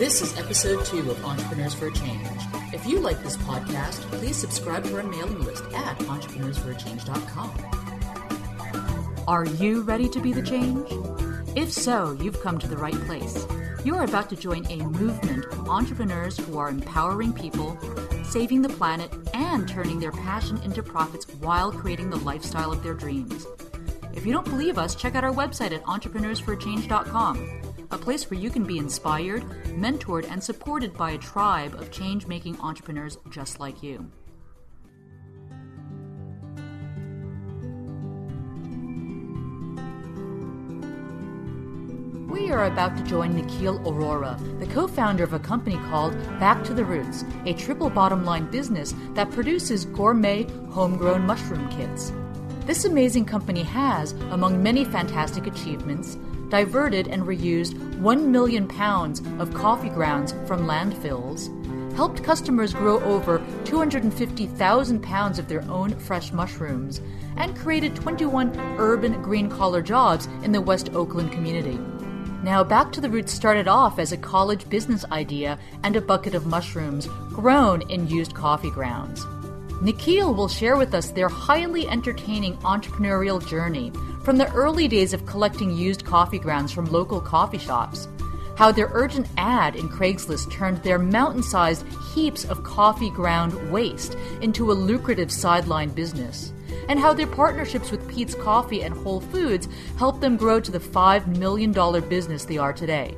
This is episode 2 of Entrepreneurs for a Change. If you like this podcast, please subscribe to our mailing list at entrepreneursforachange.com. Are you ready to be the change? If so, you've come to the right place. You're about to join a movement of entrepreneurs who are empowering people, saving the planet, and turning their passion into profits while creating the lifestyle of their dreams. If you don't believe us, check out our website at entrepreneursforachange.com. A place where you can be inspired, mentored, and supported by a tribe of change-making entrepreneurs just like you. We are about to join Nikhil Arora, the co-founder of a company called Back to the Roots, a triple bottom line business that produces gourmet, homegrown mushroom kits. This amazing company has, among many fantastic achievements, diverted and reused 1 million pounds of coffee grounds from landfills, helped customers grow over 250,000 pounds of their own fresh mushrooms, and created 21 urban green-collar jobs in the West Oakland community. Now, Back to the Roots started off as a college business idea and a bucket of mushrooms grown in used coffee grounds. Nikhil will share with us their highly entertaining entrepreneurial journey from the early days of collecting used coffee grounds from local coffee shops, how their urgent ad in Craigslist turned their mountain-sized heaps of coffee ground waste into a lucrative sideline business, and how their partnerships with Peet's Coffee and Whole Foods helped them grow to the $5 million business they are today.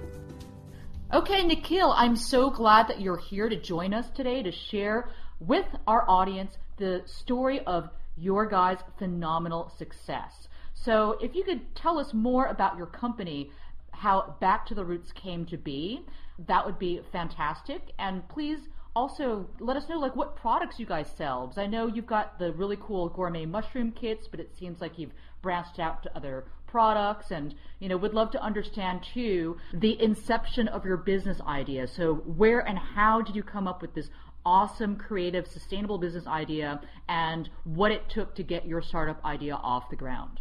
Okay, Nikhil, I'm so glad that you're here to join us today to share with our audience the story of your guys' phenomenal success. So if you could tell us more about your company, how Back to the Roots came to be, that would be fantastic. And please also let us know what products you guys sell. Because I know you've got the really cool gourmet mushroom kits, but it seems like you've branched out to other products, and would love to understand too the inception of your business idea. So where and how did you come up with this awesome, creative, sustainable business idea, and what it took to get your startup idea off the ground?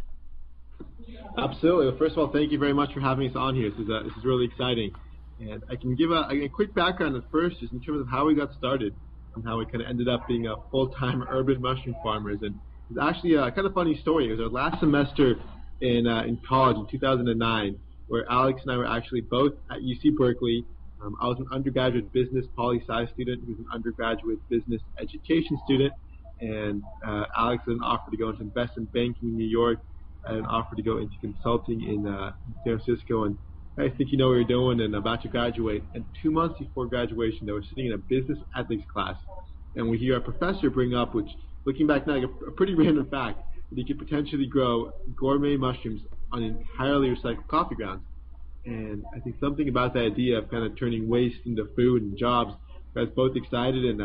Absolutely. Well, first of all, thank you very much for having us on here. This is really exciting. And I can give a quick background at first, just in terms of how we got started and how we kind of ended up being a full-time urban mushroom farmers. And it's actually a kind of funny story. It was our last semester in college in 2009, where Alex and I were actually both at UC Berkeley. I was an undergraduate business poli-sci student. He was an undergraduate business education student. And Alex had an offer to go into investment banking in New York, and an offer to go into consulting in San Francisco. And I think you know what you're doing and about to graduate. And 2 months before graduation, they were sitting in a business ethics class. And we hear a professor bring up, which, looking back now, a pretty random fact, that you could potentially grow gourmet mushrooms on entirely recycled coffee grounds. And I think something about the idea of kind of turning waste into food and jobs got us both excited. And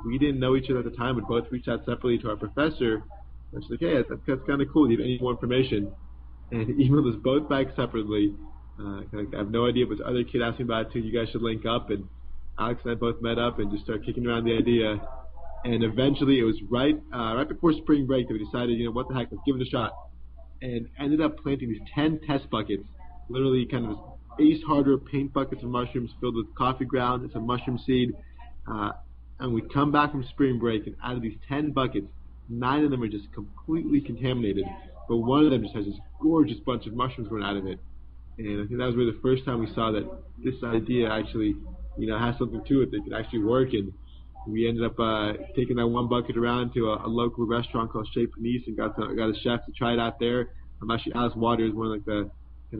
we didn't know each other at the time, but both reached out separately to our professor. And she's like, hey, that's kind of cool. Do you have any more information? And he emailed us both back separately. I have no idea, but this other kid asked me about it too. You guys should link up. And Alex and I both met up and just started kicking around the idea. And eventually it was right before spring break that we decided, what the heck, let's give it a shot. And ended up planting these 10 test buckets, literally kind of Ace Hardware paint buckets of mushrooms filled with coffee ground and some mushroom seed. And we come back from spring break, and out of these 10 buckets, 9 of them are just completely contaminated, but one of them just has this gorgeous bunch of mushrooms growing out of it. And I think that was really the first time we saw that this idea actually, has something to it that could actually work. And we ended up taking that one bucket around to a local restaurant called Chez Panisse and got a chef to try it out there. Actually, Alice Waters is one of the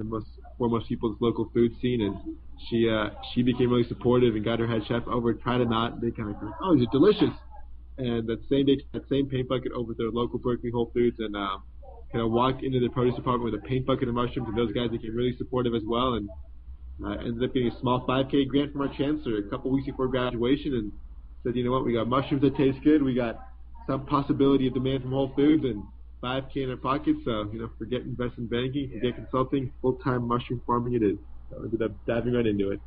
most foremost people in this local food scene, and she became really supportive and got her head chef over, tried them out, and they kind of like, oh, these are delicious. And that same paint bucket over to their local Berkeley Whole Foods, and kind of walked into the produce department with a paint bucket of mushrooms, and those guys became really supportive as well, and ended up getting a small $5K grant from our chancellor a couple weeks before graduation, and said, you know what, we got mushrooms that taste good, we got some possibility of demand from Whole Foods, and $5K in our pockets, so, forget investment banking, forget consulting, full-time mushroom farming it is. So I ended up diving right into it.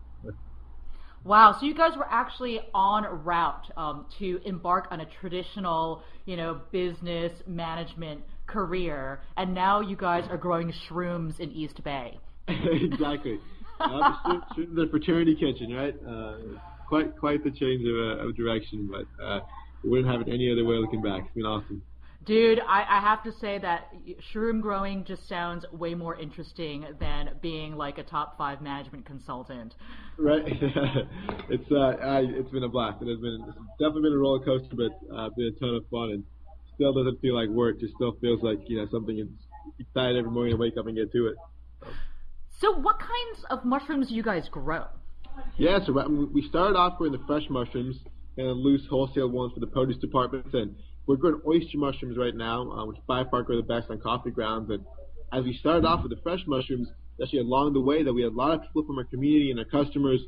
Wow, so you guys were actually en route to embark on a traditional, business management career, and now you guys are growing shrooms in East Bay. Exactly. The fraternity kitchen, right? Quite the change of direction, but we wouldn't have it any other way looking back. It's been awesome. Dude, I have to say that shroom growing just sounds way more interesting than being like a top 5 management consultant. Right. It's been a blast. It's definitely been a roller coaster, but been a ton of fun, and still doesn't feel like work. Just still feels like something that's excited every morning to wake up and get to it. So what kinds of mushrooms do you guys grow? Yeah, so we started off with the fresh mushrooms and then loose wholesale ones for the produce departments, and we're growing oyster mushrooms right now, which by far are the best on coffee grounds. And as we started off with the fresh mushrooms, actually along the way that we had a lot of people from our community and our customers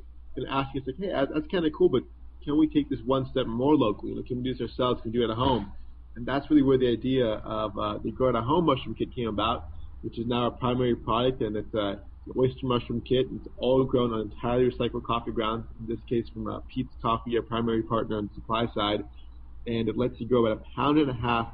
asking us, like, hey, that's kind of cool, but can we take this one step more locally? Can we do this ourselves? Can we do it at home? And that's really where the idea of the Grow at Home mushroom kit came about, which is now our primary product, and it's an oyster mushroom kit. It's all grown on entirely recycled coffee grounds, in this case from Peet's Coffee, our primary partner on the supply side. And it lets you grow about 1.5 pounds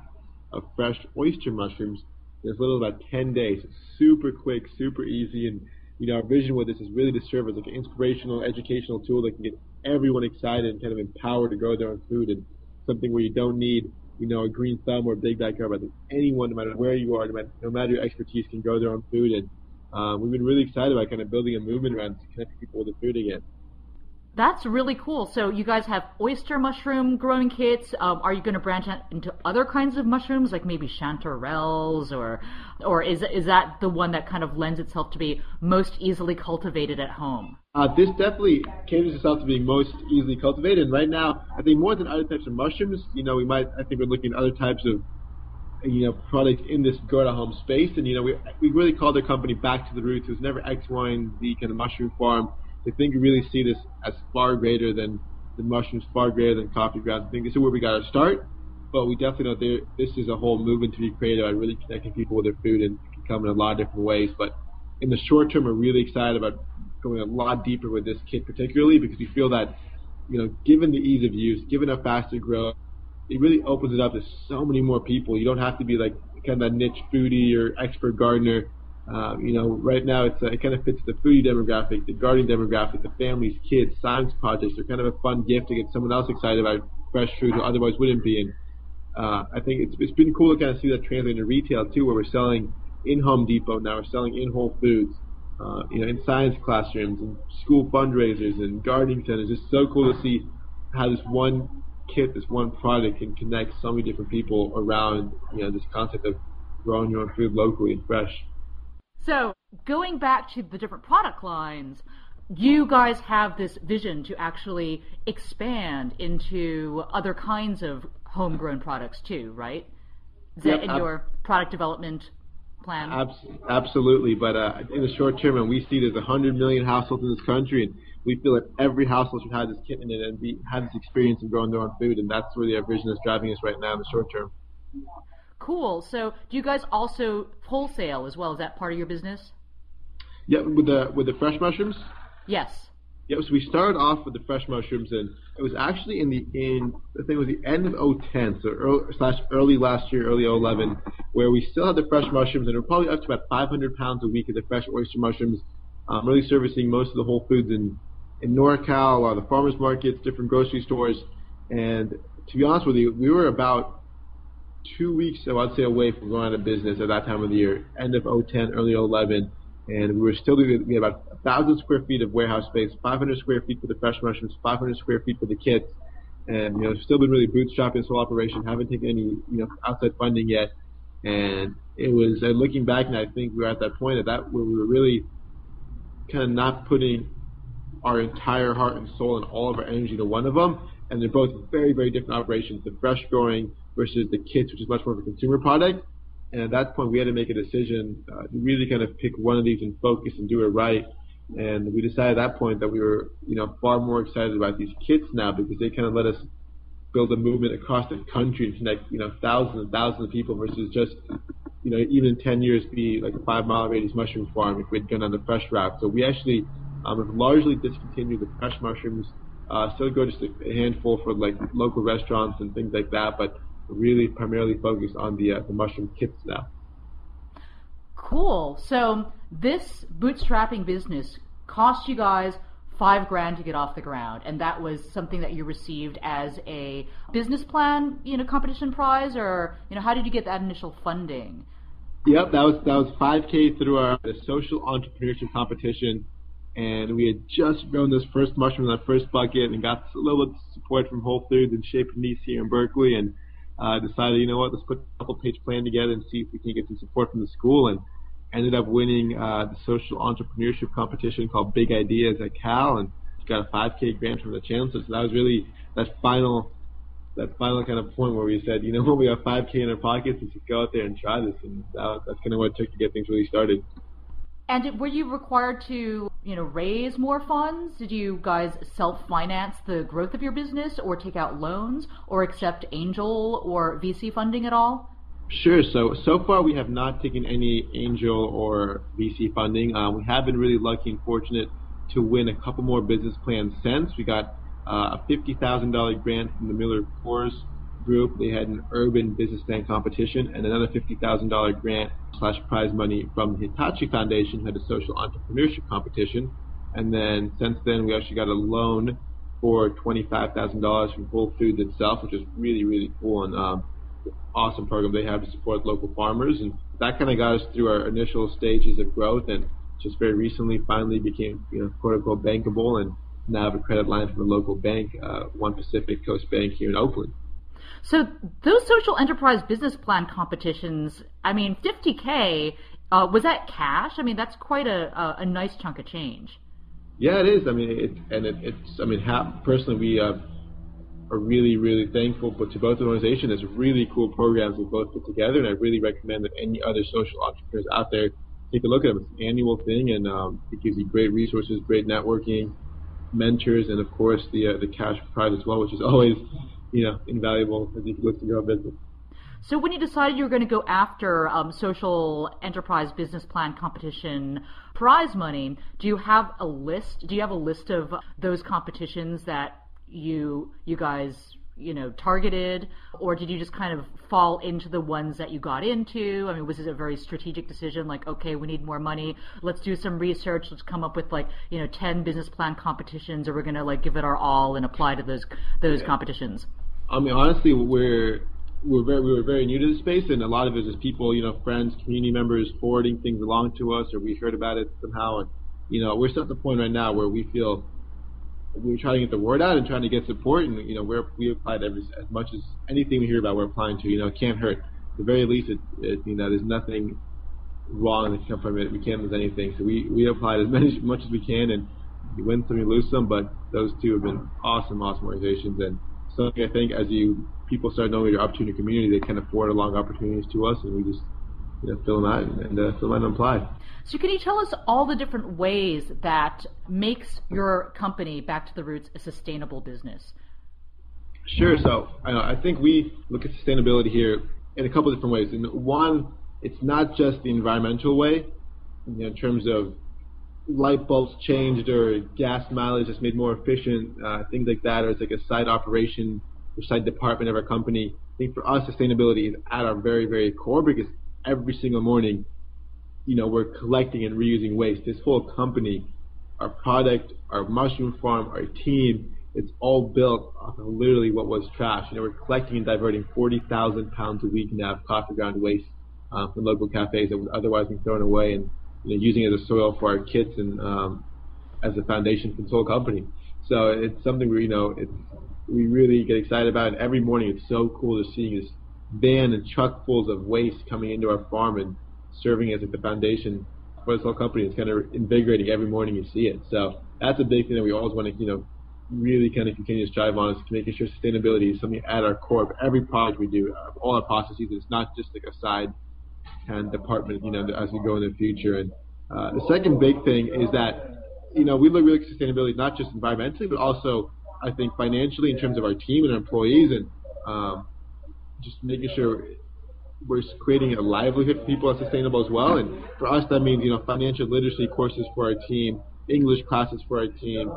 of fresh oyster mushrooms in as little as about 10 days. It's super quick, super easy, and our vision with this is really to serve as like an inspirational, educational tool that can get everyone excited and kind of empowered to grow their own food, and something where you don't need a green thumb or a big backyard, but anyone, no matter where you are, no matter your expertise, can grow their own food. And we've been really excited about kind of building a movement around to connect people with the food again. That's really cool. So you guys have oyster mushroom growing kits. Are you going to branch out into other kinds of mushrooms, like maybe chanterelles, or is that the one that kind of lends itself to be most easily cultivated at home? This definitely caters itself to being most easily cultivated. And right now, I think more than other types of mushrooms, I think we're looking at other types of products in this grow at home space. And we really called our company Back to the Roots. It was never X, Y, and Z kind of mushroom farm. I think we really see this as far greater than the mushrooms, far greater than coffee grounds. I think this is where we got our start, but we definitely know this is a whole movement to be created by really connecting people with their food, and it can come in a lot of different ways. But in the short term, we're really excited about going a lot deeper with this kit, particularly because we feel that, given the ease of use, given how fast it grows, it really opens it up to so many more people. You don't have to be like kind of that niche foodie or expert gardener. Right now it kind of fits the foodie demographic, the gardening demographic, the families, kids, science projects. They're kind of a fun gift to get someone else excited about fresh food who otherwise wouldn't be. And I think it's been cool to kind of see that translate into retail too, where we're selling in Home Depot now, we're selling in Whole Foods, in science classrooms and school fundraisers and gardening centers. It's so cool to see how this one kit, this one product can connect so many different people around this concept of growing your own food locally and fresh. So, going back to the different product lines, you guys have this vision to actually expand into other kinds of homegrown products too, right? Is that in your product development plan? Absolutely, but in the short term, and we see there's 100 million households in this country, and we feel that every household should have this kit in it and have this experience of growing their own food, and that's really our vision that's driving us right now in the short term. Cool. So do you guys also wholesale as well? Is that part of your business? Yeah, with the fresh mushrooms? Yes. Yeah, so we started off with the fresh mushrooms, and it was actually I think it was the end of 2010, so early last year, early 2011, where we still had the fresh mushrooms, and we're probably up to about 500 pounds a week of the fresh oyster mushrooms, really servicing most of the Whole Foods in NorCal, a lot of the farmers markets, different grocery stores. And to be honest with you, we were about 2 weeks, so I'd say, away from going out of business at that time of the year, end of 2010, early 2011, and we were still doing about 1,000 square feet of warehouse space, 500 square feet for the fresh mushrooms, 500 square feet for the kits, and still been really bootstrapping this whole operation. Haven't taken any outside funding yet, and it was looking back, and I think we were at that point where we were really kind of not putting our entire heart and soul and all of our energy to one of them, and they're both very, very different operations. The fresh growing versus the kits, which is much more of a consumer product. And at that point, we had to make a decision to really kind of pick one of these and focus and do it right. And we decided at that point that we were, far more excited about these kits now, because they kind of let us build a movement across the country and connect, thousands and thousands of people versus just, even in 10 years be like a 5-mile radius mushroom farm if we'd gone on the fresh route. So we actually have largely discontinued the fresh mushrooms. Still go just a handful for like local restaurants and things like that, but really primarily focused on the mushroom kits now. Cool. So this bootstrapping business cost you guys $5,000 to get off the ground, and that was something that you received as a business plan, competition prize, or how did you get that initial funding? Yep, that was $5,000 through our social entrepreneurship competition, and we had just grown this first mushroom in that first bucket, and got a little bit of support from Whole Foods and Shape and Niche here in Berkeley, and decided, let's put a couple-page plan together and see if we can get some support from the school, and ended up winning the social entrepreneurship competition called Big Ideas at Cal, and got a $5,000 grant from the chancellor. So that was really that final kind of point where we said, when we have $5,000 in our pockets, let's just go out there and try this, and that's kind of what it took to get things really started. And were you required to, raise more funds? Did you guys self-finance the growth of your business, or take out loans, or accept angel or VC funding at all? Sure. So far we have not taken any angel or VC funding. We have been really lucky and fortunate to win a couple more business plans since. We got a $50,000 grant from the Miller Coors Group. They had an urban business plan competition, and another $50,000 grant / prize money from the Hitachi Foundation, who had a social entrepreneurship competition. And then since then, we actually got a loan for $25,000 from Whole Foods itself, which is really, really cool, and awesome program they have to support local farmers. And that kind of got us through our initial stages of growth, and just very recently finally became, quote unquote, bankable, and now have a credit line from a local bank, One Pacific Coast Bank here in Oakland. So those social enterprise business plan competitions, $50,000, was that cash? That's quite a nice chunk of change. Yeah, it is. Personally, we are really, really thankful to both organizations. There's really cool programs we both put together, and I really recommend that any other social entrepreneurs out there take a look at them. It's an annual thing, and it gives you great resources, great networking, mentors, and of course the cash prize as well, which is always invaluable as you look to grow a business. So when you decided you were going to go after social enterprise business plan competition prize money, do you have a list? Do you have a list of those competitions that you guys targeted, or did you just kind of fall into the ones that you got into? Was it a very strategic decision, like, okay, we need more money, let's do some research, let's come up with 10 business plan competitions, or we're going to give it our all and apply to those competitions? Honestly, we were very new to the space, and a lot of it is people, friends, community members forwarding things along to us, or we heard about it somehow, and we're still at the point right now where we feel we're trying to get the word out and trying to get support, and we applied as much as anything we hear about we're applying to. It can't hurt. At the very least, there's nothing wrong that can come from it. We can't lose anything, so we applied as much as we can, and you win some, you lose some, but those two have been awesome organizations, and so I think as people start knowing you're up to in your community, they kind of forward along opportunities to us, and we just fill them out and fill them out and apply. So can you tell us all the different ways that makes your company, Back to the Roots, a sustainable business? Sure. So I think we look at sustainability here in a couple of different ways. And one, it's not just the environmental way, in terms of light bulbs changed or gas mileage is made more efficient, things like that, or it's like a side operation or side department of our company. I think for us, sustainability is at our very, very core, because every single morning, we're collecting and reusing waste. This whole company, our product, our mushroom farm, our team, it's all built off of literally what was trash. We're collecting and diverting 40,000 pounds a week now of coffee ground waste from local cafes that would otherwise be thrown away, and using it as soil for our kits and as a foundation for this whole company. So it's something we really get excited about. And every morning it's so cool to see this van and truck fulls of waste coming into our farm and serving as the foundation for this whole company. It's kind of invigorating every morning you see it. So that's a big thing that we always want to, really kind of continue to strive on, is making sure sustainability is something at our core of every product we do, all our processes. It's not just like a side kind of department, as we go in the future. And the second big thing is that, we look really at sustainability not just environmentally, but also I think financially in terms of our team and our employees, and just making sure we're creating a livelihood for people that's sustainable as well. And for us, that means, financial literacy courses for our team, English classes for our team,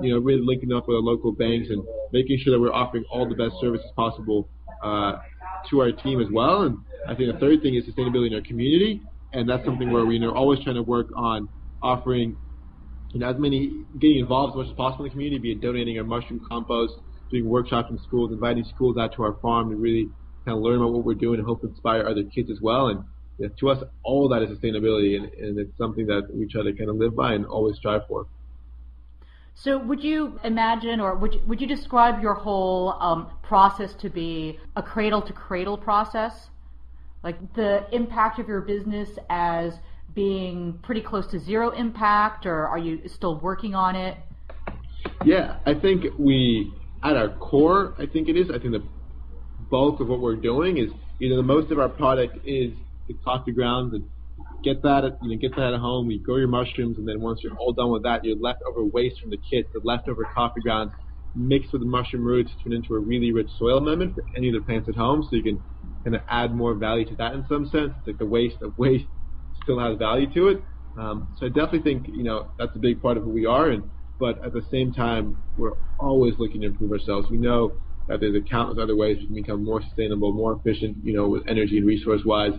really linking up with our local banks and making sure that we're offering all the best services possible to our team as well. And I think the third thing is sustainability in our community, and that's something where we're always trying to work on offering as many, getting involved as much as possible in the community, be it donating our mushroom compost, doing workshops in schools, inviting schools out to our farm to really kind of learn about what we're doing and hope to inspire other kids as well. And to us, all of that is sustainability, and it's something that we try to kind of live by and always strive for. So would you imagine, or would you describe your whole process to be a cradle-to-cradle process? Like the impact of your business as being pretty close to zero impact, or are you still working on it? Yeah, I think at our core, I think it is. I think the bulk of what we're doing is, the most of our product is the coffee grounds, and get that at home. You grow your mushrooms, and then once you're all done with that, your leftover waste from the kits, the leftover coffee grounds, mixed with the mushroom roots, turn into a really rich soil amendment for any of the plants at home. So you can kind of add more value to that in some sense. It's like the waste of waste still has value to it. So I definitely think that's a big part of who we are. But at the same time, we're always looking to improve ourselves. We know that there's countless other ways we can become more sustainable, more efficient, with energy and resource-wise.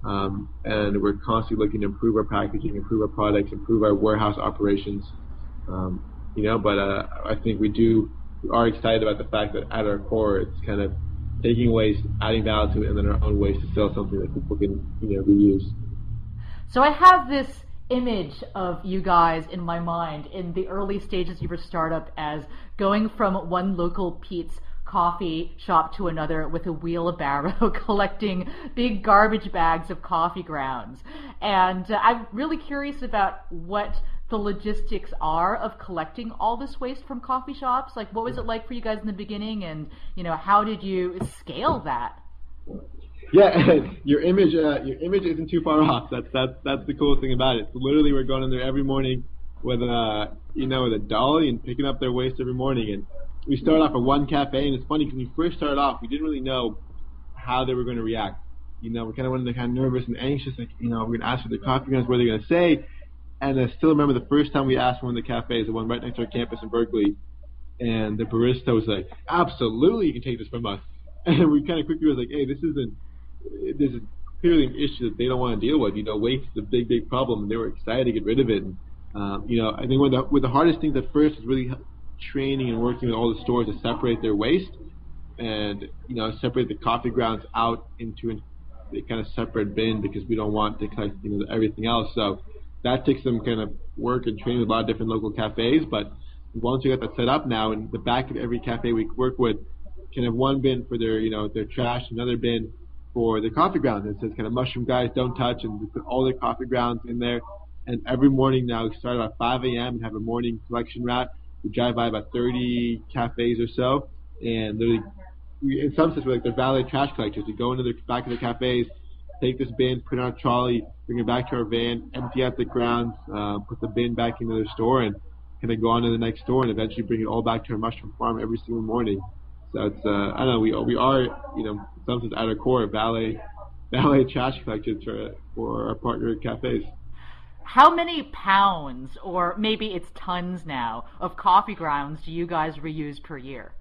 And we're constantly looking to improve our packaging, improve our products, improve our warehouse operations. But I think we are excited about the fact that at our core, it's kind of taking waste, adding value to it, and then our own waste to sell something that people can, reuse. So I have this image of you guys in my mind in the early stages of your startup as going from one local Peet's coffee shop to another with a wheelbarrow collecting big garbage bags of coffee grounds. And I'm really curious about what the logistics are of collecting all this waste from coffee shops. Like, what was it like for you guys in the beginning, and how did you scale that? Yeah, your image isn't too far off. That's the cool thing about it. So literally, we're going in there every morning with with a dolly and picking up their waste every morning. And we started off at one cafe, and it's funny because when we first started off, we didn't really know how they were going to react. We kind of went in kind of nervous and anxious, like, we're going to ask for the coffee grounds, what are they going to say? And I still remember the first time we asked one of the cafes, the one right next to our campus in Berkeley, and the barista was like, absolutely, you can take this from us. And we kind of quickly was like, hey, this is clearly an issue that they don't want to deal with. Waste is a big, big problem, and they were excited to get rid of it. And, I think one of the hardest things at first was really training and working with all the stores to separate their waste and, separate the coffee grounds out into a kind of separate bin, because we don't want to collect, everything else. So that takes some kind of work and training with a lot of different local cafes. But once we got that set up now, in the back of every cafe we work with can have one bin for their, their trash, another bin for the coffee grounds. It says kind of mushroom guys don't touch, and we put all their coffee grounds in there. And every morning now, we start about 5 a.m. and have a morning collection route. We drive by about 30 cafes or so, and in some sense, we're like their valet trash collectors. We go into the back of the cafes, take this bin, put it on a trolley, bring it back to our van, empty out the grounds, put the bin back into the store, and kind of go on to the next store, and eventually bring it all back to our mushroom farm every single morning. So it's, I don't know, we are, in some sense, at our core, valet trash collectors for our partner cafes. How many pounds, or maybe it's tons now, of coffee grounds do you guys reuse per year?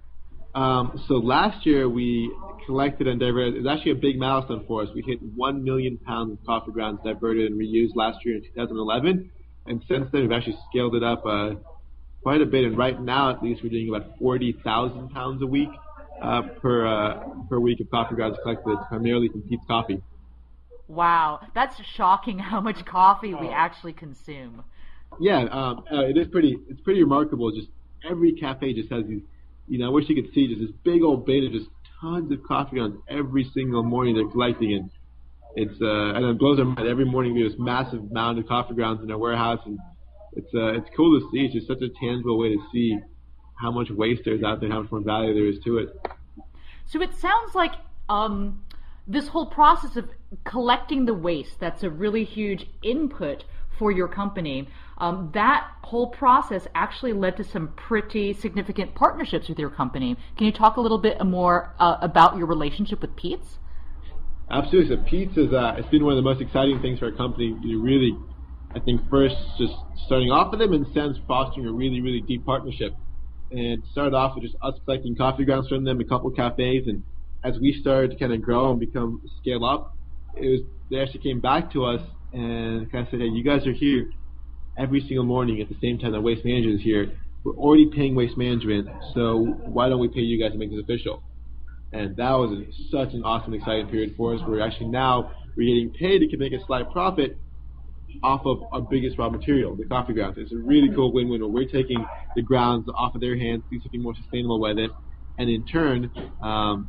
So last year we collected and diverted. It was actually a big milestone for us. We hit 1 million pounds of coffee grounds diverted and reused last year in 2011. And since then we've actually scaled it up quite a bit. And right now, at least, we're doing about 40,000 pounds a week per week of coffee grounds collected, primarily from Peet's Coffee. Wow, that's shocking how much coffee we actually consume. Yeah, it's pretty remarkable. Just every cafe just has these, I wish you could see just this big old bin of just tons of coffee grounds every single morning they're collecting. And and it blows our mind. Every morning we have this massive mound of coffee grounds in our warehouse, and it's cool to see. It's just such a tangible way to see how much waste there is out there, how much more value there is to it. So it sounds like this whole process of collecting the waste, that's a really huge input for your company. That whole process actually led to some pretty significant partnerships with your company. Can you talk a little bit more about your relationship with Peet's? Absolutely. So Peet's it's been one of the most exciting things for our company. Really, I think first just starting off with them, and since fostering a really, really deep partnership. And started off with just us collecting coffee grounds from them, a couple cafes, and as we started to kind of grow and scale up, they actually came back to us and kind of said, hey, you guys are here. every single morning at the same time that Waste Management is here. We're already paying Waste Management, so why don't we pay you guys to make this official? And that was such an awesome, exciting period for us. We're getting paid to make a slight profit off of our biggest raw material, the coffee grounds. It's a really cool win-win where we're taking the grounds off of their hands, do something more sustainable with it, and in turn,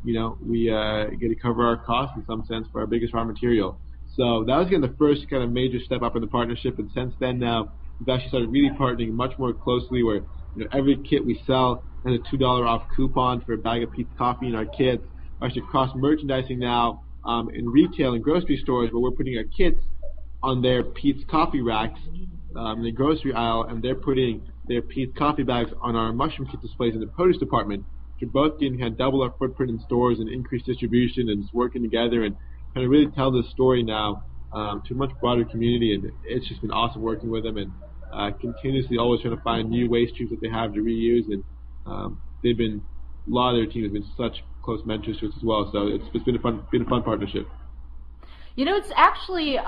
we get to cover our costs in some sense for our biggest raw material. So that was again the first kind of major step up in the partnership, and since then now we've actually started really partnering much more closely where every kit we sell has a $2 off coupon for a bag of Peet's coffee in our kits. We're actually cross-merchandising now in retail and grocery stores where we're putting our kits on their Peet's coffee racks in the grocery aisle, and they're putting their Peet's coffee bags on our mushroom kit displays in the produce department. We're both getting kind of double our footprint in stores and increased distribution and just working together and kind of really tell this story now to a much broader community, and it's just been awesome working with them and continuously always trying to find new waste streams that they have to reuse, and a lot of their team has been such close mentors to us as well, so it's been a fun partnership. It's actually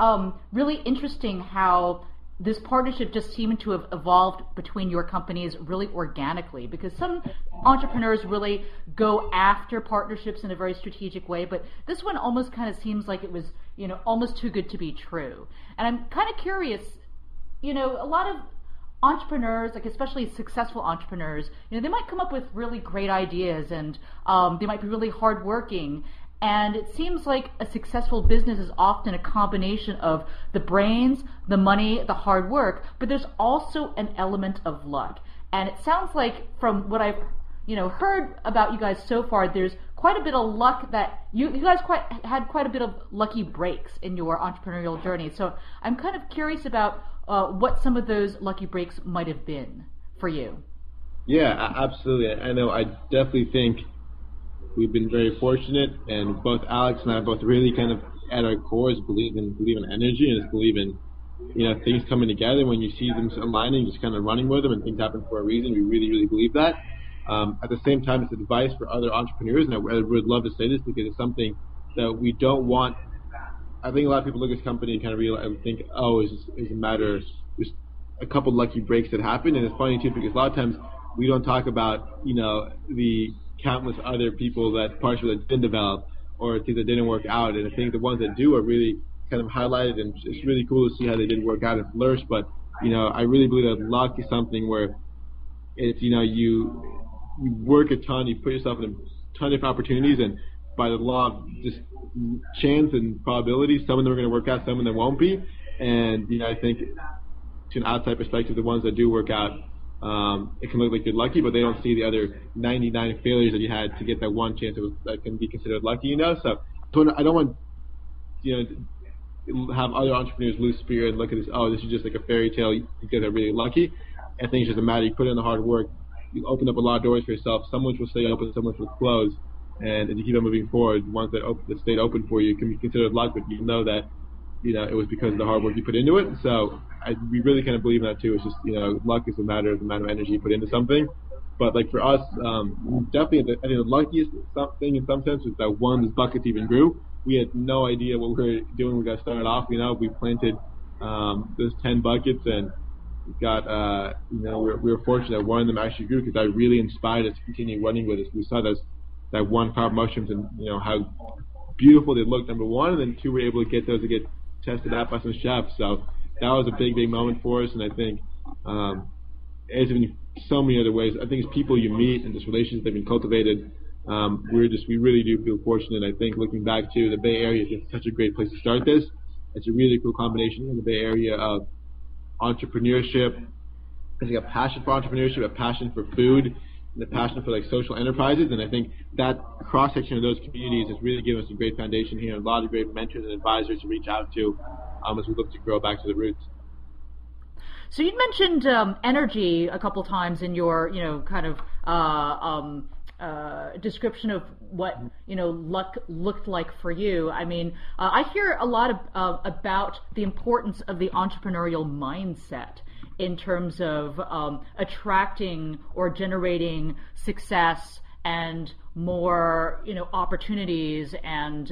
really interesting how this partnership just seemed to have evolved between your companies really organically, because some entrepreneurs really go after partnerships in a very strategic way, but this one almost kind of seems like it was, almost too good to be true. And I'm kind of curious, a lot of entrepreneurs, like especially successful entrepreneurs, they might come up with really great ideas and they might be really hardworking. And it seems like a successful business is often a combination of the brains, the money, the hard work, but there's also an element of luck. And it sounds like from what I've heard about you guys so far, there's quite a bit of luck that you guys had quite a bit of lucky breaks in your entrepreneurial journey. So I'm kind of curious about what some of those lucky breaks might have been for you. Yeah, absolutely. I know. I definitely think we've been very fortunate, and both Alex and I both really kind of at our cores believe in energy and just believe in things coming together when you see them aligning, just kind of running with them, and things happen for a reason. We really, really believe that. At the same time, it's advice for other entrepreneurs, and I would love to say this because it's something that we don't want. I think a lot of people look at this company and kind of realize and think, it's a matter of just a couple lucky breaks that happen, and it's funny too because a lot of times we don't talk about the countless other people that partially didn't develop or things that didn't work out, and I think the ones that do are really kind of highlighted, and it's really cool to see how they did work out and flourish. But I really believe that luck is something where if you work a ton, you put yourself in a ton of different opportunities, and by the law of just chance and probability, some of them are going to work out, some of them won't be. And I think to an outside perspective, the ones that do work out, it can look like you're lucky, but they don't see the other 99 failures that you had to get that one chance that can be considered lucky. So I don't want have other entrepreneurs lose spirit and look at this. This is just like a fairy tale. You guys are really lucky. I think it's just a matter. You put in the hard work. You open up a lot of doors for yourself. Some which will stay open, some which will close. And as you keep on moving forward, ones that stayed open for you can be considered luck, but you know that it was because of the hard work you put into it. So we really kind of believe in that too. It's just luck is a matter of the amount of energy you put into something. But like for us, definitely I think the luckiest thing in some sense was that one, this buckets even grew. We had no idea what we were doing when we got started off. We planted those 10 buckets, and we got we were fortunate that one of them actually grew because that really inspired us to continue running with us. We saw that one crop of mushrooms and how beautiful they looked, number one, and then two, we were able to get those to get tested out by some chefs. So that was a big moment for us, and I think as in so many other ways, I think it's people you meet and just relationships that have been cultivated. We really do feel fortunate. I think looking back to the Bay Area is such a great place to start this. It's a really cool combination in the Bay Area of entrepreneurship. I think a passion for entrepreneurship, a passion for food, and a passion for social enterprises. And I think that cross section of those communities has really given us a great foundation here, and a lot of great mentors and advisors to reach out to as we look to grow back to the roots. So you mentioned energy a couple times in your description of what luck looked like for you. I mean, I hear a lot about the importance of the entrepreneurial mindset in terms of attracting or generating success and more opportunities and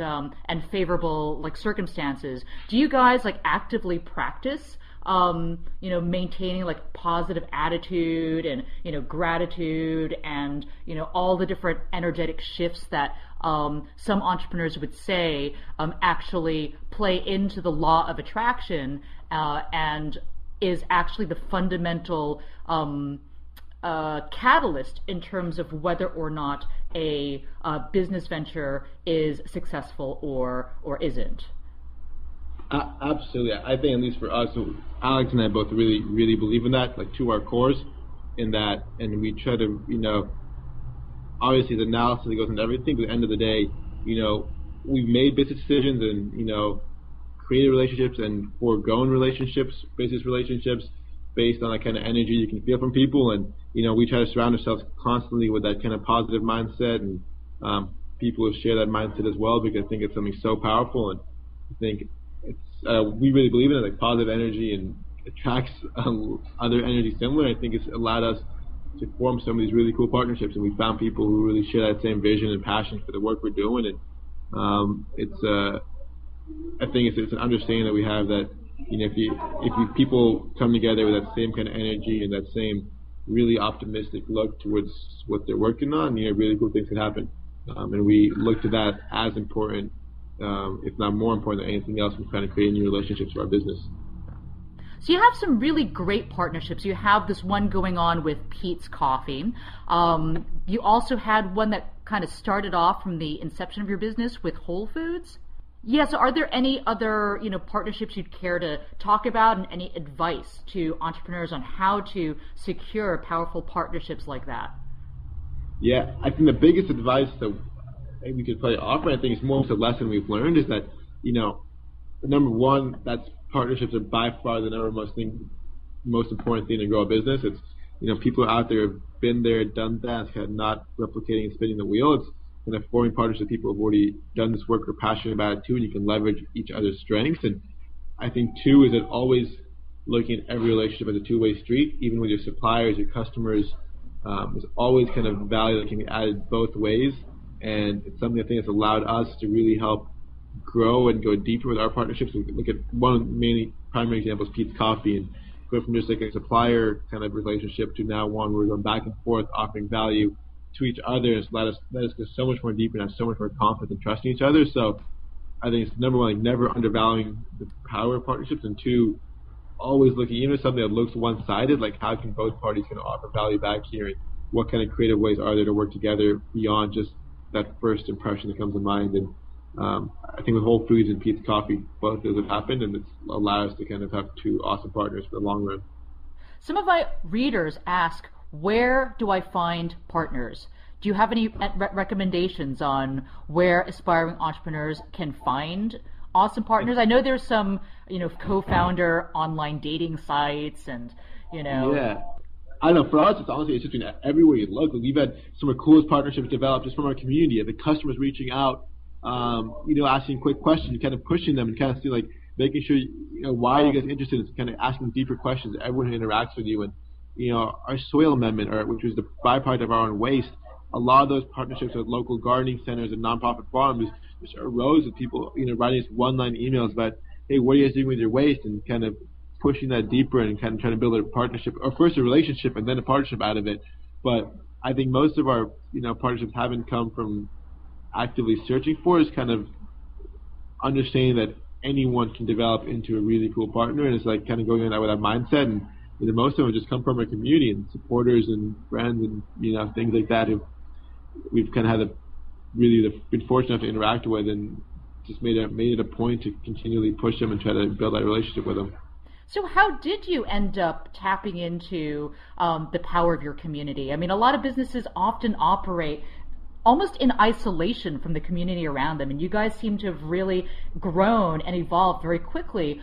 favorable circumstances. Do you guys actively practice maintaining like positive attitude and, gratitude and, all the different energetic shifts that some entrepreneurs would say actually play into the law of attraction and is actually the fundamental catalyst in terms of whether or not a business venture is successful or isn't. Absolutely. I think at least for us, Alex and I both really, really believe in that, like to our cores, in that, and we try to, obviously the analysis that goes into everything, but at the end of the day, we've made business decisions and, created relationships and foregone relationships, business relationships, based on that kind of energy you can feel from people. And, we try to surround ourselves constantly with that kind of positive mindset and people who share that mindset as well, because I think it's something so powerful. And I think we really believe in it, like positive energy and attracts other energy similar. I think it's allowed us to form some of these really cool partnerships, and we found people who really share that same vision and passion for the work we're doing. And I think it's an understanding that we have that if people come together with that same kind of energy and that same really optimistic look towards what they're working on, really cool things can happen. And we look to that as important, if not more important than anything else, in kind of creating new relationships for our business. So you have some really great partnerships. You have this one going on with Peet's Coffee. You also had one that kind of started off from the inception of your business with Whole Foods. Yeah, so are there any other, partnerships you'd care to talk about, and any advice to entrepreneurs on how to secure powerful partnerships like that? Yeah, I think the biggest advice that we could probably offer, I think it's more of a lesson we've learned, is that, number one, that's partnerships are by far the most important thing to grow a business. It's, people out there have been there, done that, kind of not replicating and spinning the wheel. It's kind of forming partnerships with people who've already done this work, are passionate about it too, and you can leverage each other's strengths. And I think two is that always looking at every relationship as a two-way street, even with your suppliers, your customers. There's always kind of value that can be added both ways, and it's something I think that's allowed us to really help grow and go deeper with our partnerships. We look at one of the main primary examples, Peet's Coffee, and go from just like a supplier kind of relationship to now one where we're going back and forth, offering value to each other, and it's let us go so much more deeper and have so much more confidence and trust in each other. So I think it's number one, like never undervaluing the power of partnerships, and two, always looking, even if something that looks one-sided, like how can both parties kind of offer value back here, and what kind of creative ways are there to work together beyond just that first impression that comes to mind. And I think with Whole Foods and Peet's Coffee, both of those have happened, and it's allowed us to kind of have two awesome partners for the long run. Some of my readers ask, where do I find partners? Do you have any recommendations on where aspiring entrepreneurs can find awesome partners? I know there's some, co-founder online dating sites and, Yeah. I don't know, for us, it's just been everywhere you look. We've had some of the coolest partnerships developed just from our community. The customers reaching out, asking quick questions, kind of pushing them and kind of see, like, making sure, why are you guys interested in kind of asking deeper questions to everyone who interacts with you. And, our soil amendment, which was the byproduct of our own waste, a lot of those partnerships with local gardening centers and nonprofit farms just arose with people, writing us one-line emails about, hey, what are you guys doing with your waste, and kind of pushing that deeper and kind of trying to build a partnership, or first a relationship and then a partnership out of it. But I think most of our, partnerships haven't come from actively searching for, is kind of understanding that anyone can develop into a really cool partner, and it's like kind of going in that with that mindset. And most of them just come from our community and supporters and friends and things like that who we've kind of had been fortunate enough to interact with, and just made it a point to continually push them and try to build that relationship with them. So how did you end up tapping into the power of your community? I mean, a lot of businesses often operate almost in isolation from the community around them, and you guys seem to have really grown and evolved very quickly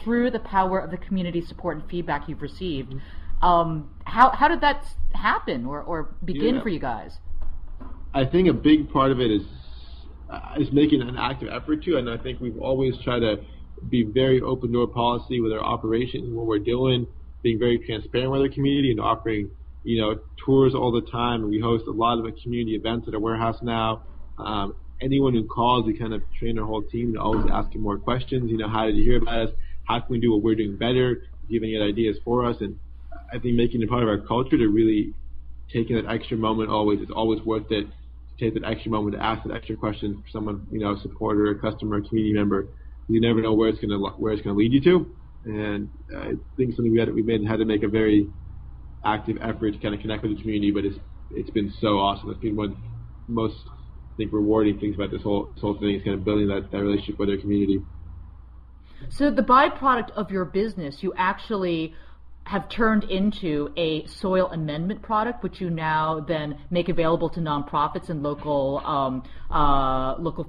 through the power of the community support and feedback you've received. How did that happen or begin for you guys? I think a big part of it is making an active effort to, and I think we've always tried to be very open door policy with our operations and what we're doing, being very transparent with our community and offering tours all the time. And we host a lot of community events at our warehouse now. Anyone who calls, we kind of train our whole team to always asking more questions. How did you hear about us? How can we do what we're doing better? giving it ideas for us. And I think making it part of our culture to really taking that extra moment it's always worth it to take that extra moment to ask that extra question for someone, a supporter, a customer, a community member. You never know where it's going to lead you to. And I think something we had to make a very active effort to kind of connect with the community, but it's been so awesome. It's been one of the most, I think, rewarding things about this whole thing is kind of building that relationship with our community. So the byproduct of your business, you actually have turned into a soil amendment product, which you now then make available to nonprofits and local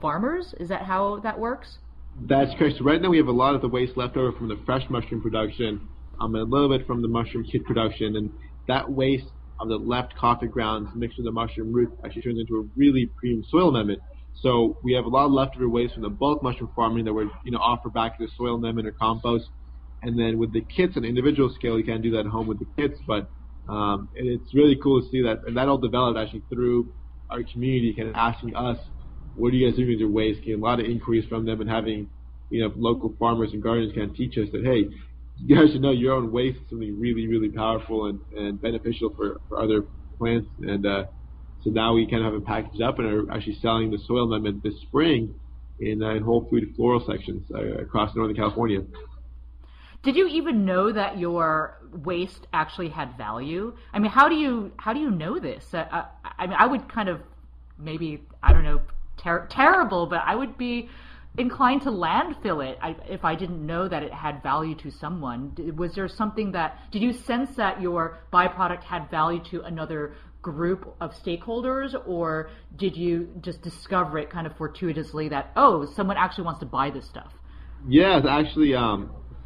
farmers. Is that how that works? That's correct. So right now we have a lot of the waste left over from the fresh mushroom production, and a little bit from the mushroom kit production, and that waste of the left coffee grounds mixed with the mushroom root actually turns into a really premium soil amendment. So we have a lot of leftover waste from the bulk mushroom farming that we're offer back to the soil amendment or compost. And then with the kits on an individual scale, you can't do that at home with the kits, but it's really cool to see that. And that all developed actually through our community kind of asking us, what are you guys doing with your waste? Getting a lot of inquiries from them and having, local farmers and gardeners kind of teach us that, hey, you guys should know your own waste is something really, really powerful and beneficial for other plants. And so now we kind of have it packaged up and are actually selling the soil amendment this spring in Whole Food floral sections across Northern California. Did you even know that your waste actually had value? I mean, how do you know this? I mean, I would kind of maybe, I don't know, terrible, but I would be inclined to landfill it if I didn't know that it had value to someone. Was there something did you sense that your byproduct had value to another group of stakeholders, or did you just discover it kind of fortuitously that, someone actually wants to buy this stuff? Yeah, it's actually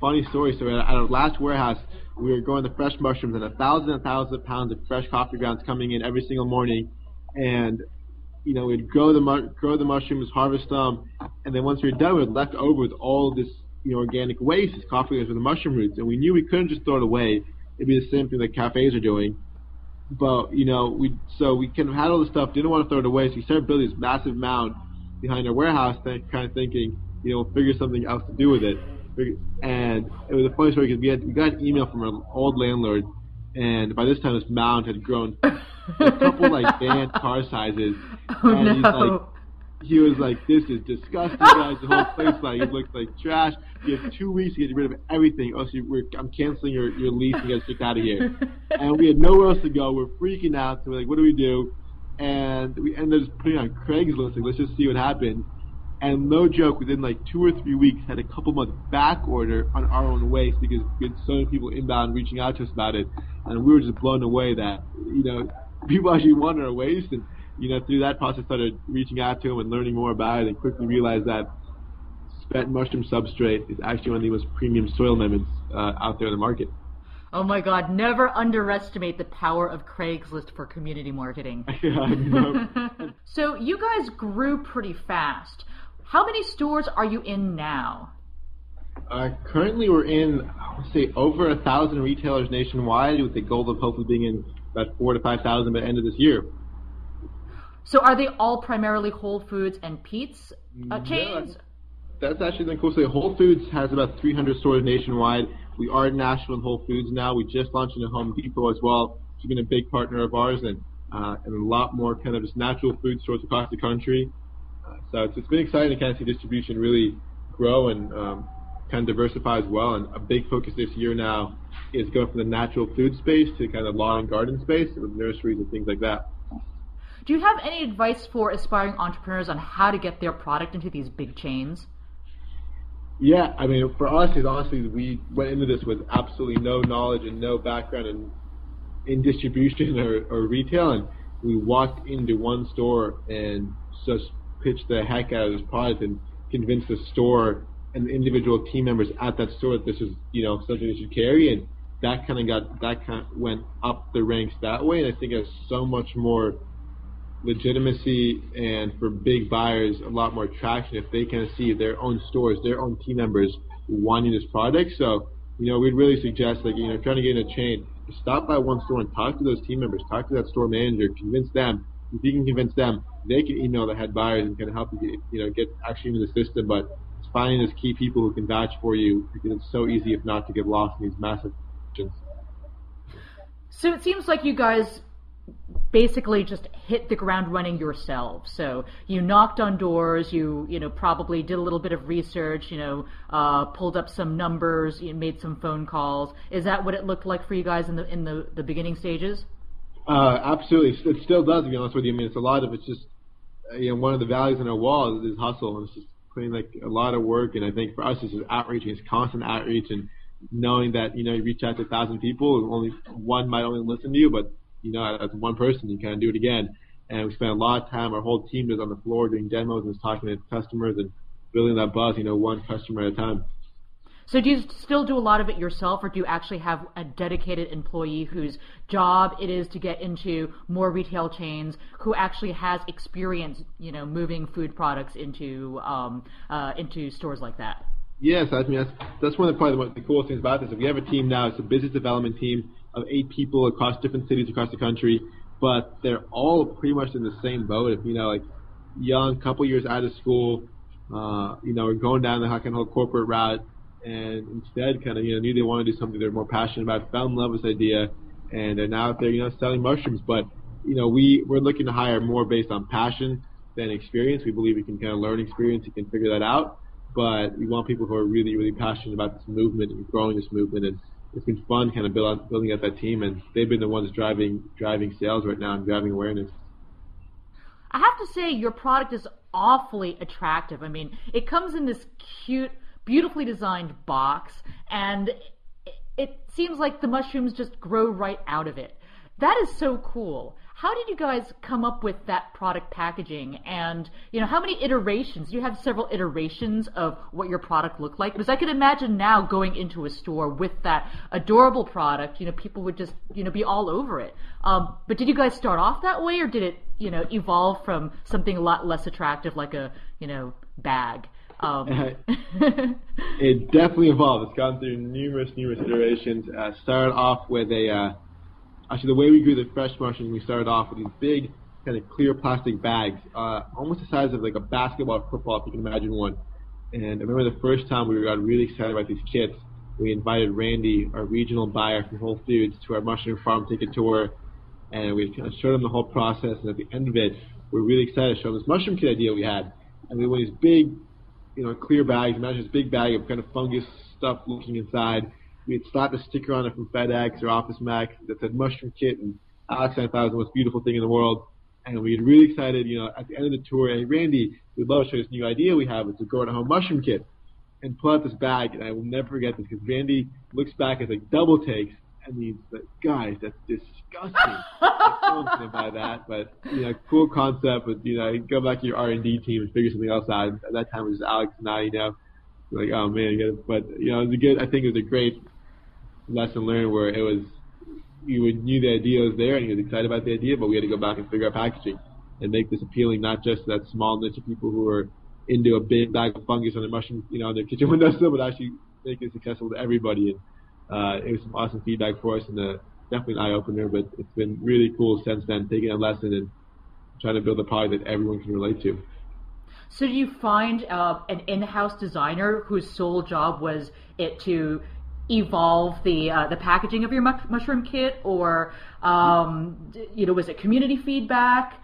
funny story. So at our last warehouse, we were growing the fresh mushrooms and 1,000 pounds of fresh coffee grounds coming in every single morning, and we'd grow the mushrooms, harvest them, and then once we were done, we were left over with all this organic waste, this coffee grounds with the mushroom roots, and we knew we couldn't just throw it away. It'd be the same thing that cafes are doing. But we kind of had all this stuff, didn't want to throw it away, so we started building this massive mound behind our warehouse, kind of thinking, we'll figure something else to do with it. And it was a funny story because we got an email from our old landlord, and by this time this mound had grown a couple van car sizes. He was like, "This is disgusting, guys. The whole place it looks like trash. You have 2 weeks to get rid of everything. I'm canceling your lease. You guys get out of here." And we had nowhere else to go. We're freaking out. So we're like, "What do we do?" And we ended up just putting on Craigslist. Like, let's just see what happens. And no joke, within 2 or 3 weeks, had a couple months back order on our own waste because we had so many people inbound reaching out to us about it, and we were just blown away that people actually wanted our waste, and through that process started reaching out to them and learning more about it, and quickly realized that spent mushroom substrate is actually one of the most premium soil amendments out there in the market. Oh my God, never underestimate the power of Craigslist for community marketing. So you guys grew pretty fast. How many stores are you in now? Currently we're in, let's say, over 1,000 retailers nationwide, with the goal of hopefully being in about 4,000 to 5,000 by the end of this year. So are they all primarily Whole Foods and Peet's chains? That's actually been cool. So Whole Foods has about 300 stores nationwide. We are national in Whole Foods now. We just launched into Home Depot as well, which has been a big partner of ours, and a lot more kind of just natural food stores across the country. So it's been exciting to kind of see distribution really grow and kind of diversify as well. And a big focus this year now is going from the natural food space to kind of lawn and garden space with nurseries and things like that. Do you have any advice for aspiring entrepreneurs on how to get their product into these big chains? Yeah, I mean, for us, honestly, we went into this with absolutely no knowledge and no background in distribution or retail, and we walked into one store and just pitched the heck out of this product and convinced the store and the individual team members at that store that this was, something they should carry, and that kind of went up the ranks that way, and I think it has so much more legitimacy, and for big buyers a lot more traction if they kind of see their own stores, their own team members wanting this product. So we'd really suggest, trying to get in a chain, stop by one store and talk to those team members, talk to that store manager, convince them. If you can convince them, they can email the head buyers and kind of help you get actually into the system. But it's finding those key people who can vouch for you, because it's so easy, if not, to get lost in these massive questions. So it seems like you guys basically just hit the ground running yourselves. So you knocked on doors, you probably did a little bit of research, pulled up some numbers, you made some phone calls. Is that what it looked like for you guys in the beginning stages? Absolutely. It still does, to be honest with you. I mean, it's a lot of it's just one of the values on our wall is hustle, and it's just putting like a lot of work. And I think for us, it's just outreach. It's constant outreach, and knowing that you reach out to 1,000 people, only one might only listen to you, but as one person, you kind of do it again. And we spent a lot of time, our whole team is on the floor doing demos and talking to customers and building that buzz, one customer at a time. So do you still do a lot of it yourself, or do you actually have a dedicated employee whose job it is to get into more retail chains, who actually has experience, moving food products into stores like that? Yes, I mean that's one of the coolest things about this. If we have a team now, it's a business development team of 8 people across different cities across the country, but they're all pretty much in the same boat. If like young, couple years out of school, we're going down the kind of whole corporate route, and instead kind of knew they want to do something they're more passionate about, fell in love with this idea, and they're now out there selling mushrooms. But we're looking to hire more based on passion than experience. We believe we can kind of learn experience, you can figure that out. But we want people who are really, really passionate about this movement and growing this movement. And it's been fun kind of building up that team. And they've been the ones driving sales right now and driving awareness. I have to say, your product is awfully attractive. I mean, it comes in this cute, beautifully designed box, and it seems like the mushrooms just grow right out of it. That is so cool. How did you guys come up with that product packaging? And, how many iterations? You have several iterations of what your product looked like? Because I could imagine now going into a store with that adorable product, people would just, be all over it. But did you guys start off that way, or did it, evolve from something a lot less attractive like a, bag? It definitely evolved. It's gone through numerous iterations. Started off with actually, the way we grew the fresh mushrooms, we started off with these big, kind of clear plastic bags, almost the size of like a basketball, football, if you can imagine one. And I remember the first time we got really excited about these kits. We invited Randy, our regional buyer from Whole Foods, to our mushroom farm, take a tour, and we kind of showed him the whole process. And at the end of it, we were really excited to show him this mushroom kit idea we had. And we went these big, clear bags. Imagine this big bag of kind of fungus stuff looking inside. We had slapped a sticker on it from FedEx or Office Max that said mushroom kit, and Alex and I thought it was the most beautiful thing in the world. And we were really excited, at the end of the tour, hey, Randy, we'd love to show you this new idea we have. It's a go-to-home mushroom kit. And pull out this bag, and I will never forget this, because Randy looks back as like double takes, and he's like, guys, that's disgusting. No one's going to buy that. But, cool concept, but, go back to your R&D team and figure something else out. At that time, it was Alex and I, we're like, oh man, but, I think it was a great lesson learned, where it was, you knew the idea was there and he was excited about the idea, but we had to go back and figure out packaging and make this appealing, not just to that small niche of people who are into a big bag of fungus on their mushroom, on their kitchen windowsill, but actually make it accessible to everybody. And it was some awesome feedback for us, and definitely an eye opener. But it's been really cool since then, taking a lesson and trying to build a product that everyone can relate to. So do you find an in-house designer whose sole job was it to evolve the packaging of your mushroom kit, or was it community feedback?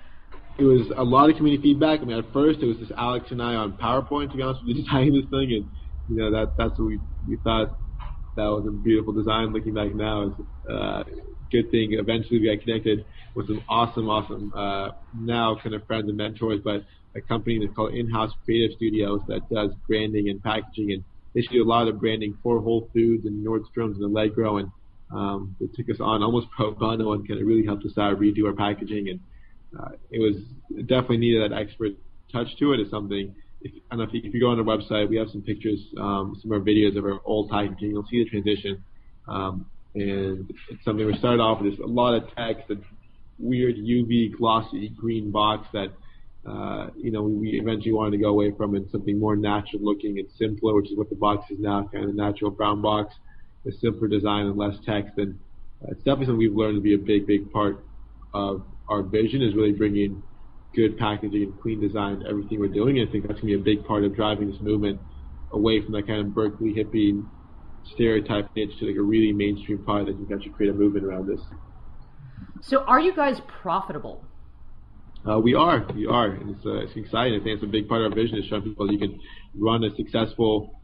It was a lot of community feedback. I mean, at first it was just Alex and I on PowerPoint, to be honest with you, designing this thing, and that's what we thought that was a beautiful design. Looking back now, it's a good thing. Eventually we got connected with some awesome now kind of friends and mentors, but a company that's called In-House Creative Studios that does branding and packaging, and they should do a lot of branding for Whole Foods and Nordstrom's and Allegro, and they took us on almost pro bono and kind of really helped us out redo our packaging, and it definitely needed that expert touch to it. It's something, I don't know if you go on our website, we have some pictures, some of our videos of our old packaging. You'll see the transition, and it's something we started off with. There's a lot of text, a weird UV glossy green box that we eventually wanted to go away from, and something more natural looking and simpler, which is what the box is now, kind of a natural brown box, a simpler design and less text. And it's definitely something we've learned to be a big part of our vision, is really bringing good packaging and clean design to everything we're doing. And I think that's going to be a big part of driving this movement. away from that kind of Berkeley hippie stereotype niche to like a really mainstream product that you can actually create a movement around this. So are you guys profitable? We are. And it's exciting. I think it's a big part of our vision is showing people you can run a successful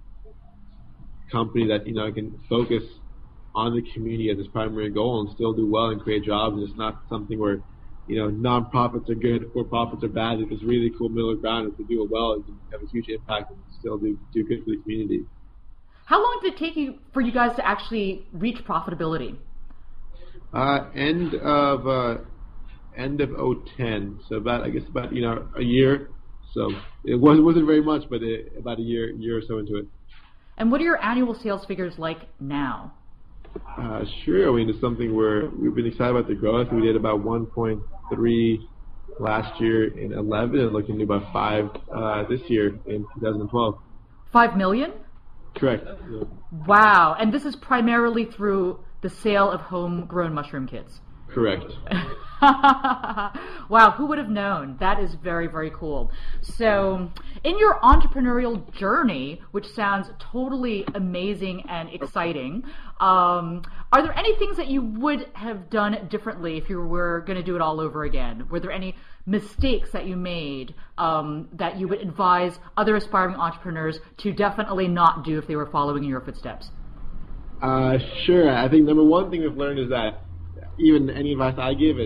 company that, can focus on the community as its primary goal and still do well and create jobs. And it's not something where, non-profits are good, for-profits are bad. It's really cool middle ground. If you do it well, you can have a huge impact and still do good for the community. How long did it take for you guys to actually reach profitability? End of 2010. So about a year. So it wasn't very much, but about a year or so into it. And what are your annual sales figures like now? Sure. I mean, it's something where we've been excited about the growth. We did about 1.3 last year in 11 and looking to do about 5 this year in 2012. 5 million? Correct. Yeah. Wow. And this is primarily through the sale of homegrown mushroom kits? Correct. Wow, who would have known? That is very, very cool. So, in your entrepreneurial journey, which sounds totally amazing and exciting, are there any things that you would have done differently if you were going to do it all over again? Were there any mistakes that you made that you would advise other aspiring entrepreneurs to definitely not do if they were following in your footsteps? Sure. I think number one thing we've learned is that even any advice I give,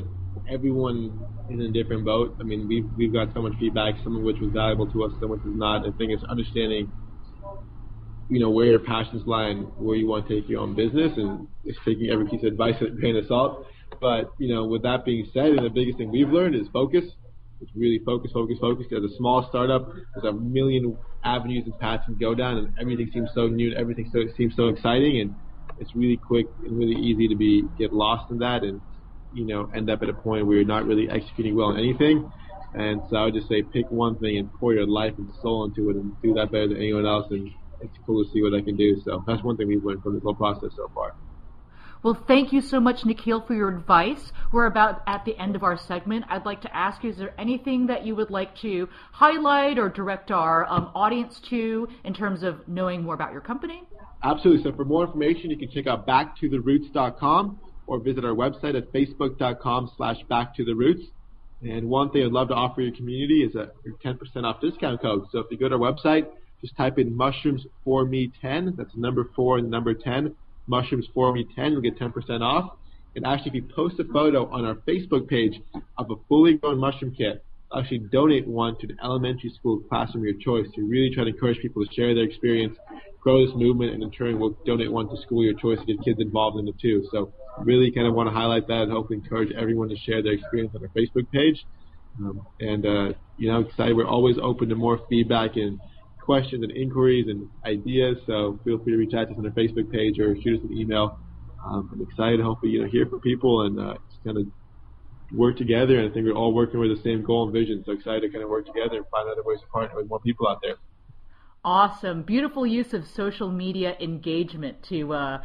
everyone is in a different boat. I mean, we've got so much feedback, some of which was valuable to us, some of which was not. I think it's understanding, where your passions lie and where you want to take your own business, and it's taking every piece of advice with a grain of salt. But, with that being said, and the biggest thing we've learned is focus. It's really focus. As a small startup, there's a million avenues and paths you can go down, and everything seems so new, and everything seems so exciting, and it's really quick and really easy to get lost in that and, end up at a point where you're not really executing well on anything. And so I would just say pick one thing and pour your life and soul into it and do that better than anyone else, and it's cool to see what I can do. So that's one thing we've learned from this whole process so far. Well, thank you so much, Nikhil, for your advice. We're about at the end of our segment. I'd like to ask you, is there anything that you would like to highlight or direct our audience to in terms of knowing more about your company? Absolutely. So for more information, you can check out backtotheroots.com or visit our website at facebook.com/backtotheroots. And one thing I'd love to offer your community is a 10% off discount code. So if you go to our website, just type in mushrooms for me 10. That's number 4 and number 10. Mushrooms for me 10. You'll get 10% off. And actually, if you post a photo on our Facebook page of a fully grown mushroom kit, I'll actually donate one to the elementary school classroom of your choice. To really try to encourage people to share their experience, grow this movement, and in turn we'll donate one to school of your choice to get kids involved in it too. So really kind of want to highlight that and hopefully encourage everyone to share their experience on our Facebook page. Excited. We're always open to more feedback and questions and inquiries and ideas. So feel free to reach out to us on our Facebook page or shoot us an email. I'm excited to hopefully hear from people and just kind of work together. And I think we're all working with the same goal and vision. So excited to kind of work together and find other ways to partner with more people out there. Awesome. Beautiful use of social media engagement to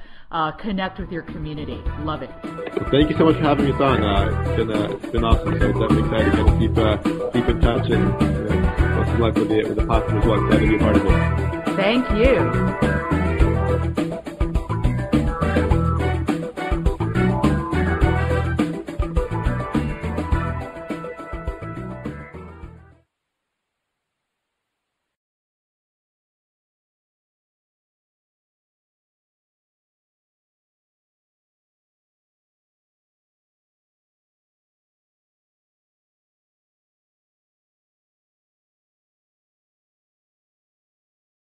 connect with your community. Love it. Well, thank you so much for having us on. It's been awesome. So definitely excited to keep in touch and best of luck with the platform as well. Excited to be a part of it. Thank you.